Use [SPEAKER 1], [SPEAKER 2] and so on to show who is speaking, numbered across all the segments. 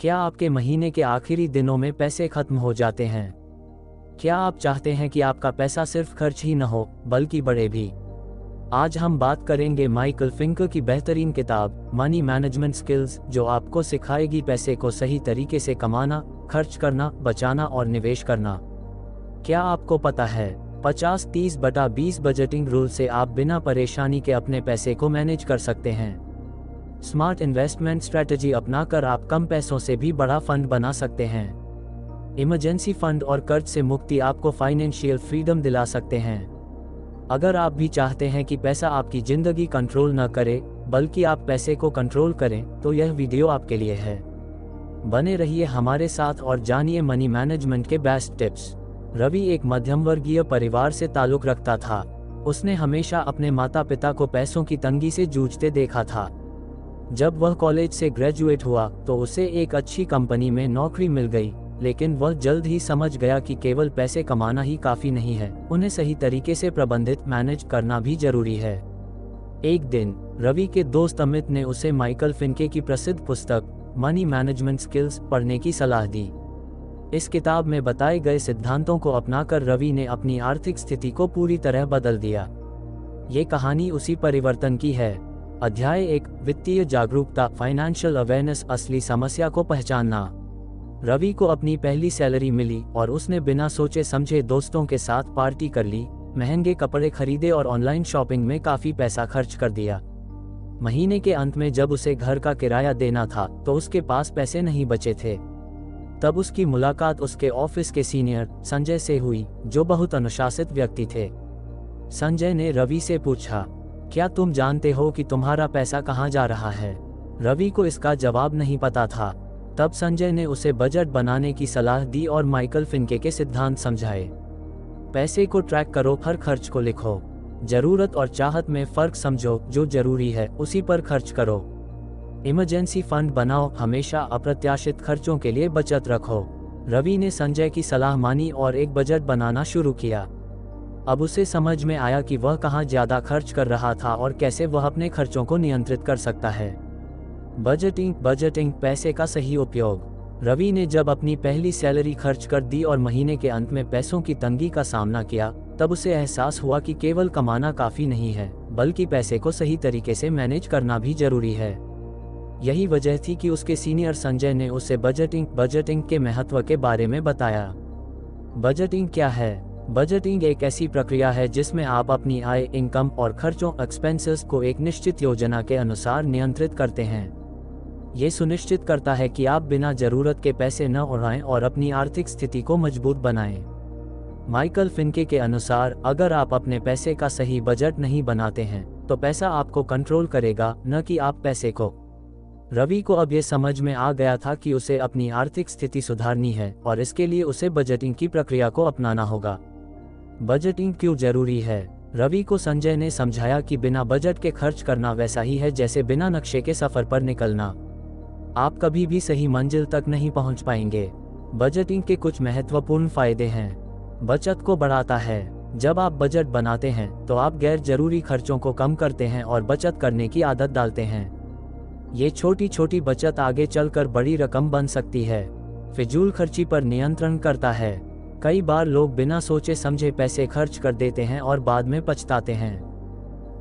[SPEAKER 1] क्या आपके महीने के आखिरी दिनों में पैसे खत्म हो जाते हैं? क्या आप चाहते हैं कि आपका पैसा सिर्फ खर्च ही न हो बल्कि बढ़े भी? आज हम बात करेंगे माइकल फिंकर की बेहतरीन किताब मनी मैनेजमेंट स्किल्स, जो आपको सिखाएगी पैसे को सही तरीके से कमाना, खर्च करना, बचाना और निवेश करना। क्या आपको पता है 50-30/20 बजटिंग रूल से आप बिना परेशानी के अपने पैसे को मैनेज कर सकते हैं। स्मार्ट इन्वेस्टमेंट स्ट्रेटजी अपनाकर आप कम पैसों से भी बड़ा फंड बना सकते हैं। इमरजेंसी फंड और कर्ज से मुक्ति आपको फाइनेंशियल फ्रीडम दिला सकते हैं। अगर आप भी चाहते हैं कि पैसा आपकी जिंदगी कंट्रोल न करे बल्कि आप पैसे को कंट्रोल करें, तो यह वीडियो आपके लिए है। बने रहिए हमारे साथ और जानिए मनी मैनेजमेंट के बेस्ट टिप्स। रवि एक मध्यम वर्गीय परिवार से ताल्लुक रखता था। उसने हमेशा अपने माता पिता को पैसों की तंगी से जूझते देखा था। जब वह कॉलेज से ग्रेजुएट हुआ तो उसे एक अच्छी कंपनी में नौकरी मिल गई, लेकिन वह जल्द ही समझ गया कि केवल पैसे कमाना ही काफी नहीं है, उन्हें सही तरीके से प्रबंधित मैनेज करना भी जरूरी है। एक दिन रवि के दोस्त अमित ने उसे माइकल फिंके की प्रसिद्ध पुस्तक मनी मैनेजमेंट स्किल्स पढ़ने की सलाह दी। इस किताब में बताए गए सिद्धांतों को अपनाकर रवि ने अपनी आर्थिक स्थिति को पूरी तरह बदल दिया। ये कहानी उसी परिवर्तन की है। अध्याय 1, वित्तीय जागरूकता, फाइनेंशियल अवेयरनेस, असली समस्या को पहचानना। रवि को अपनी पहली सैलरी मिली और उसने बिना सोचे समझे दोस्तों के साथ पार्टी कर ली, महंगे कपड़े खरीदे और ऑनलाइन शॉपिंग में काफी पैसा खर्च कर दिया। महीने के अंत में जब उसे घर का किराया देना था तो उसके पास पैसे नहीं बचे थे। तब उसकी मुलाकात उसके ऑफिस के सीनियर संजय से हुई, जो बहुत अनुशासित व्यक्ति थे। संजय ने रवि से पूछा, क्या तुम जानते हो कि तुम्हारा पैसा कहाँ जा रहा है? रवि को इसका जवाब नहीं पता था। तब संजय ने उसे बजट बनाने की सलाह दी और माइकल फिंके के सिद्धांत समझाए। पैसे को ट्रैक करो, हर खर्च को लिखो, जरूरत और चाहत में फर्क समझो, जो जरूरी है उसी पर खर्च करो। इमरजेंसी फंड बनाओ, हमेशा अप्रत्याशित खर्चों के लिए बचत रखो। रवि ने संजय की सलाह मानी और एक बजट बनाना शुरू किया। अब उसे समझ में आया कि वह कहाँ ज्यादा खर्च कर रहा था और कैसे वह अपने खर्चों को नियंत्रित कर सकता है। बजटिंग, पैसे का सही उपयोग। रवि ने जब अपनी पहली सैलरी खर्च कर दी और महीने के अंत में पैसों की तंगी का सामना किया, तब उसे एहसास हुआ कि केवल कमाना काफी नहीं है, बल्कि पैसे को सही तरीके से मैनेज करना भी जरूरी है। यही वजह थी कि उसके सीनियर संजय ने उसे बजटिंग के महत्व के बारे में बताया। बजटिंग क्या है? बजटिंग एक ऐसी प्रक्रिया है जिसमें आप अपनी आय, इनकम और खर्चों एक्सपेंसेस को एक निश्चित योजना के अनुसार नियंत्रित करते हैं। ये सुनिश्चित करता है कि आप बिना जरूरत के पैसे न उड़ाएं और अपनी आर्थिक स्थिति को मजबूत बनाएं। माइकल फिंके के अनुसार, अगर आप अपने पैसे का सही बजट नहीं बनाते हैं तो पैसा आपको कंट्रोल करेगा, न कि आप पैसे को। रवि को अब ये समझ में आ गया था कि उसे अपनी आर्थिक स्थिति सुधारनी है और इसके लिए उसे बजटिंग की प्रक्रिया को अपनाना होगा। बजटिंग क्यों जरूरी है? रवि को संजय ने समझाया कि बिना बजट के खर्च करना वैसा ही है जैसे बिना नक्शे के सफर पर निकलना। आप कभी भी सही मंजिल तक नहीं पहुंच पाएंगे। बजटिंग के कुछ महत्वपूर्ण फायदे हैं। बचत को बढ़ाता है। जब आप बजट बनाते हैं तो आप गैर जरूरी खर्चों को कम करते हैं और बचत करने की आदत डालते हैं। ये छोटी छोटी बचत आगे चलकर बड़ी रकम बन सकती है। फिजूल खर्ची पर नियंत्रण करता है। कई बार लोग बिना सोचे समझे पैसे खर्च कर देते हैं और बाद में पछताते हैं।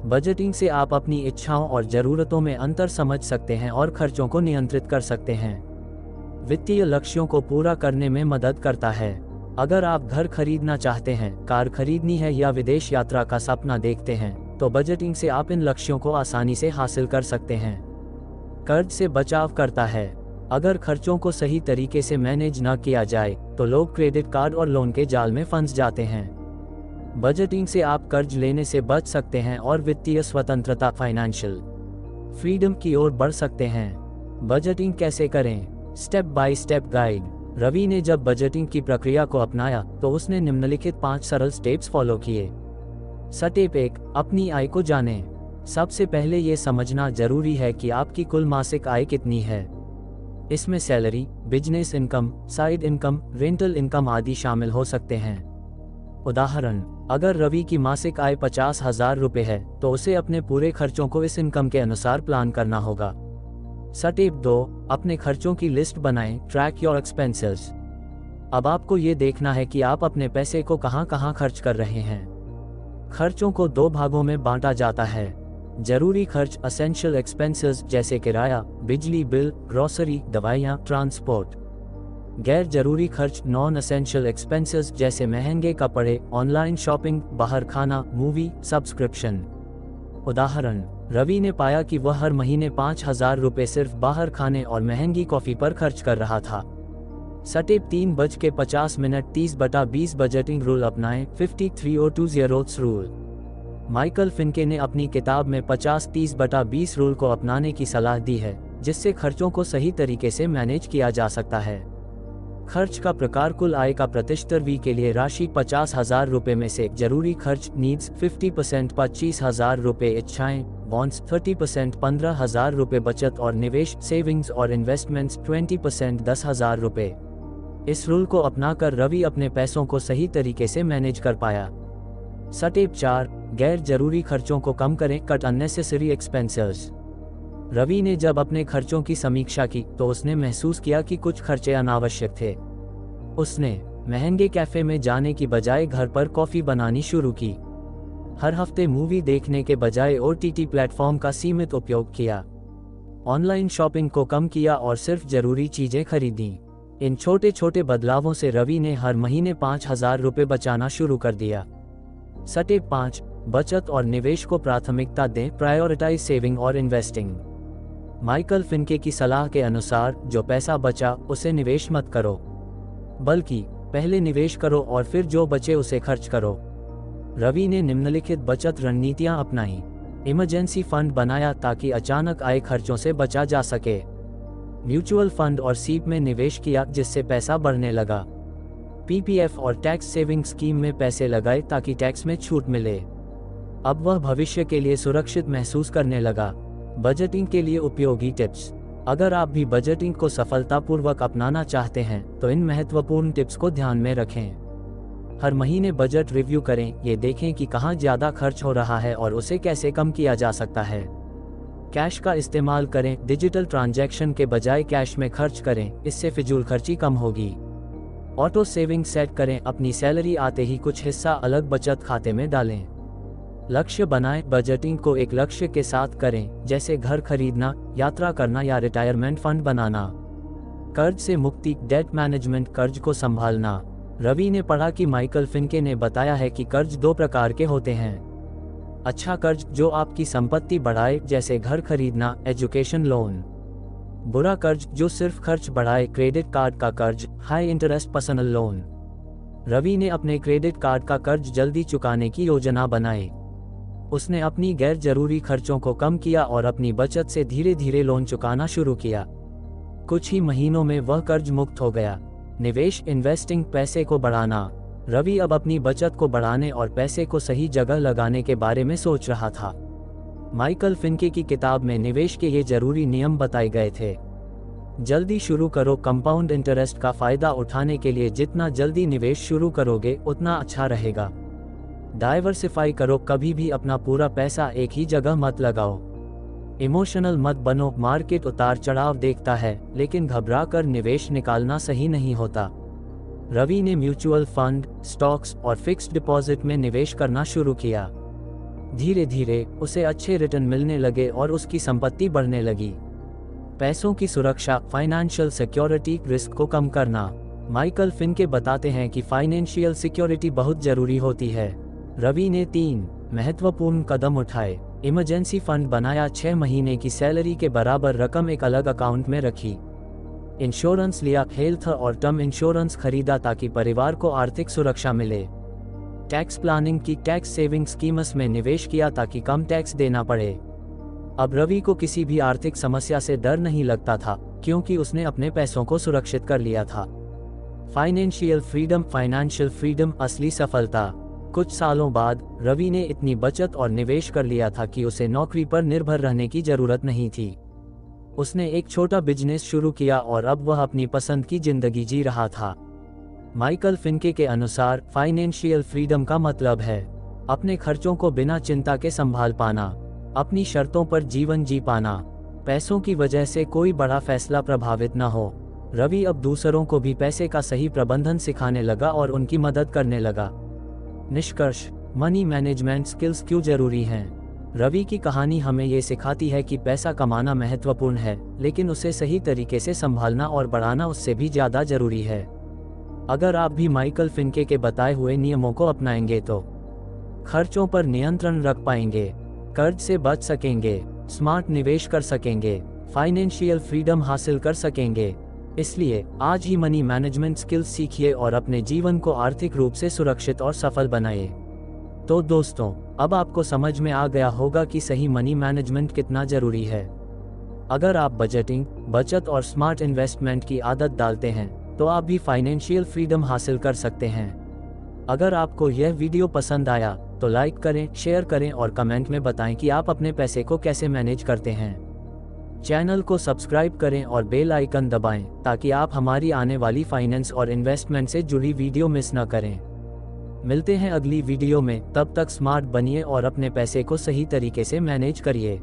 [SPEAKER 1] बजटिंग से आप अपनी इच्छाओं और जरूरतों में अंतर समझ सकते हैं और खर्चों को नियंत्रित कर सकते हैं। वित्तीय लक्ष्यों को पूरा करने में मदद करता है। अगर आप घर खरीदना चाहते हैं, कार खरीदनी है या विदेश यात्रा का सपना देखते हैं, तो बजटिंग से आप इन लक्ष्यों को आसानी से हासिल कर सकते हैं। कर्ज से बचाव करता है। अगर खर्चों को सही तरीके से मैनेज न किया जाए तो लोग क्रेडिट कार्ड और लोन के जाल में फंस जाते हैं। बजटिंग से आप कर्ज लेने से बच सकते हैं और वित्तीय स्वतंत्रता, फाइनेंशियल फ्रीडम की ओर बढ़ सकते हैं। बजटिंग कैसे करें? Step by step guide. Ravi ने जब बजटिंग की प्रक्रिया को अपनाया तो उसने निम्नलिखित 5 सरल स्टेप्स फॉलो किए। स्टेप 1, अपनी आय को जानें। सबसे पहले ये समझना जरूरी है कि आपकी कुल मासिक आय कितनी है। इसमें salary, business income, side income, rental income आदि शामिल हो सकते हैं। उदाहरण, अगर रवि की मासिक आय 50,000 रुपये है तो उसे अपने पूरे खर्चों को इस इनकम के अनुसार प्लान करना होगा। स्टेप 2, अपने खर्चों की लिस्ट बनाएं, ट्रैक योर एक्सपेंसेस। अब आपको ये देखना है कि आप अपने पैसे को कहाँ कहाँ खर्च कर रहे हैं। खर्चों को 2 भागों में बांटा जाता है। जरूरी खर्च एसेंशियल एक्सपेंसेस जैसे किराया, बिजली बिल, ग्रोसरी, दवाइयाँ, ट्रांसपोर्ट। गैर जरूरी खर्च नॉन एसेंशियल एक्सपेंसेस जैसे महंगे कपड़े, ऑनलाइन शॉपिंग, बाहर खाना, मूवी, सब्सक्रिप्शन। उदाहरण, रवि ने पाया कि वह हर महीने 5,000 रुपये सिर्फ बाहर खाने और महंगी कॉफ़ी पर खर्च कर रहा था। स्टेप 3:50 30/20 बजटिंग रूल अपनाएं, 53/20 रूल। माइकल फिनके ने अपनी किताब में 50-30/20 रूल को अपनाने की सलाह दी है, जिससे खर्चों को सही तरीके से मैनेज किया जा सकता है। खर्च का प्रकार कुल आय का प्रतिशत वी के लिए राशि 50,000 रुपये में से जरूरी खर्च नीड्स 50% 25,000 रुपये, इच्छाएं बॉन्ड्स 30% 15,000 रुपये, बचत और निवेश सेविंग्स और इन्वेस्टमेंट्स 20% 10,000 रुपये। इस रूल को अपनाकर रवि अपने पैसों को सही तरीके से मैनेज कर पाया। स्टेप 4, गैर जरूरी खर्चों को कम करें, कट अननेसेसरी एक्सपेंसेस। रवि ने जब अपने खर्चों की समीक्षा की तो उसने महसूस किया कि कुछ खर्चे अनावश्यक थे। उसने महंगे कैफे में जाने की बजाय घर पर कॉफी बनानी शुरू की। हर हफ्ते मूवी देखने के बजाय OTT प्लेटफॉर्म का सीमित उपयोग किया। ऑनलाइन शॉपिंग को कम किया और सिर्फ जरूरी चीजें खरीदी। इन छोटे छोटे बदलावों से रवि ने हर महीने 5,000 रुपये बचाना शुरू कर दिया। स्टेप 5, बचत और निवेश को प्राथमिकता दें, प्रायोरिटाइज सेविंग और इन्वेस्टिंग। माइकल फिनके की सलाह के अनुसार जो पैसा बचा उसे निवेश मत करो, बल्कि पहले निवेश करो और फिर जो बचे उसे खर्च करो। रवि ने निम्नलिखित बचत रणनीतियां अपनाई। इमरजेंसी फंड बनाया ताकि अचानक आए खर्चों से बचा जा सके। म्यूचुअल फंड और सीप में निवेश किया जिससे पैसा बढ़ने लगा। PPF और टैक्स सेविंग स्कीम में पैसे लगाए ताकि टैक्स में छूट मिले। अब वह भविष्य के लिए सुरक्षित महसूस करने लगा। बजटिंग के लिए उपयोगी टिप्स। अगर आप भी बजटिंग को सफलतापूर्वक अपनाना चाहते हैं तो इन महत्वपूर्ण टिप्स को ध्यान में रखें। हर महीने बजट रिव्यू करें, ये देखें कि कहाँ ज़्यादा खर्च हो रहा है और उसे कैसे कम किया जा सकता है। कैश का इस्तेमाल करें, डिजिटल ट्रांजैक्शन के बजाय कैश में खर्च करें, इससे फिजूल खर्ची कम होगी। ऑटो सेविंग सेट करें, अपनी सैलरी आते ही कुछ हिस्सा अलग बचत खाते में डालें। लक्ष्य बनाएं, बजटिंग को एक लक्ष्य के साथ करें, जैसे घर खरीदना, यात्रा करना या रिटायरमेंट फंड बनाना। कर्ज से मुक्ति, डेट मैनेजमेंट, कर्ज को संभालना। रवि ने पढ़ा कि माइकल फिनके ने बताया है कि कर्ज 2 प्रकार के होते हैं। अच्छा कर्ज जो आपकी संपत्ति बढ़ाए, जैसे घर खरीदना, एजुकेशन लोन। बुरा कर्ज जो सिर्फ खर्च बढ़ाए, क्रेडिट कार्ड का कर्ज, high interest personal loan. Ravi ने अपने क्रेडिट कार्ड का कर्ज जल्दी चुकाने की योजना बनाई। उसने अपनी गैर जरूरी खर्चों को कम किया और अपनी बचत से धीरे धीरे लोन चुकाना शुरू किया। कुछ ही महीनों में वह कर्ज मुक्त हो गया। निवेश, इन्वेस्टिंग, पैसे को बढ़ाना। रवि अब अपनी बचत को बढ़ाने और पैसे को सही जगह लगाने के बारे में सोच रहा था। माइकल फिनके की किताब में निवेश के ये जरूरी नियम बताए गए थे। जल्दी शुरू करो, कंपाउंड इंटरेस्ट का फायदा उठाने के लिए जितना जल्दी निवेश शुरू करोगे उतना अच्छा रहेगा। डाइवर्सिफाई करो, कभी भी अपना पूरा पैसा एक ही जगह मत लगाओ। इमोशनल मत बनो, मार्केट उतार चढ़ाव देखता है, लेकिन घबरा कर निवेश निकालना सही नहीं होता। रवि ने म्यूचुअल फंड, स्टॉक्स और फिक्स्ड डिपॉजिट में निवेश करना शुरू किया। धीरे धीरे उसे अच्छे रिटर्न मिलने लगे और उसकी संपत्ति बढ़ने लगी। पैसों की सुरक्षा, फाइनेंशियल सिक्योरिटी, रिस्क को कम करना। माइकल फिनके बताते हैं कि फाइनेंशियल सिक्योरिटी बहुत जरूरी होती है। रवि ने 3 महत्वपूर्ण कदम उठाए। इमरजेंसी फंड बनाया, 6 महीने की सैलरी के बराबर रकम एक अलग अकाउंट में रखी। इंश्योरेंस लिया, हेल्थ और टर्म इंश्योरेंस खरीदा ताकि परिवार को आर्थिक सुरक्षा मिले। टैक्स प्लानिंग की, टैक्स सेविंग स्कीम्स में निवेश किया ताकि कम टैक्स देना पड़े। अब रवि को किसी भी आर्थिक समस्या से डर नहीं लगता था, क्योंकि उसने अपने पैसों को सुरक्षित कर लिया था। फाइनेंशियल फ्रीडम असली सफलता। कुछ सालों बाद रवि ने इतनी बचत और निवेश कर लिया था कि उसे नौकरी पर निर्भर रहने की जरूरत नहीं थी। उसने एक छोटा बिजनेस शुरू किया और अब वह अपनी पसंद की जिंदगी जी रहा था। माइकल फिनके के अनुसार फाइनेंशियल फ्रीडम का मतलब है अपने खर्चों को बिना चिंता के संभाल पाना, अपनी शर्तों पर जीवन जी पाना, पैसों की वजह से कोई बड़ा फैसला प्रभावित न हो। रवि अब दूसरों को भी पैसे का सही प्रबंधन सिखाने लगा और उनकी मदद करने लगा। निष्कर्ष, मनी मैनेजमेंट स्किल्स क्यों जरूरी हैं? रवि की कहानी हमें ये सिखाती है कि पैसा कमाना महत्वपूर्ण है, लेकिन उसे सही तरीके से संभालना और बढ़ाना उससे भी ज़्यादा जरूरी है। अगर आप भी माइकल फिनके के बताए हुए नियमों को अपनाएंगे तो खर्चों पर नियंत्रण रख पाएंगे, कर्ज से बच सकेंगे, स्मार्ट निवेश कर सकेंगे, फाइनेंशियल फ्रीडम हासिल कर सकेंगे। इसलिए आज ही मनी मैनेजमेंट स्किल्स सीखिए और अपने जीवन को आर्थिक रूप से सुरक्षित और सफल बनाइए। तो दोस्तों, अब आपको समझ में आ गया होगा कि सही मनी मैनेजमेंट कितना जरूरी है। अगर आप बजटिंग, बचत और स्मार्ट इन्वेस्टमेंट की आदत डालते हैं तो आप भी फाइनेंशियल फ्रीडम हासिल कर सकते हैं। अगर आपको यह वीडियो पसंद आया तो लाइक करें, शेयर करें और कमेंट में बताएं कि आप अपने पैसे को कैसे मैनेज करते हैं। चैनल को सब्सक्राइब करें और बेल आइकन दबाएं ताकि आप हमारी आने वाली फाइनेंस और इन्वेस्टमेंट से जुड़ी वीडियो मिस न करें। मिलते हैं अगली वीडियो में, तब तक स्मार्ट बनिए और अपने पैसे को सही तरीके से मैनेज करिए।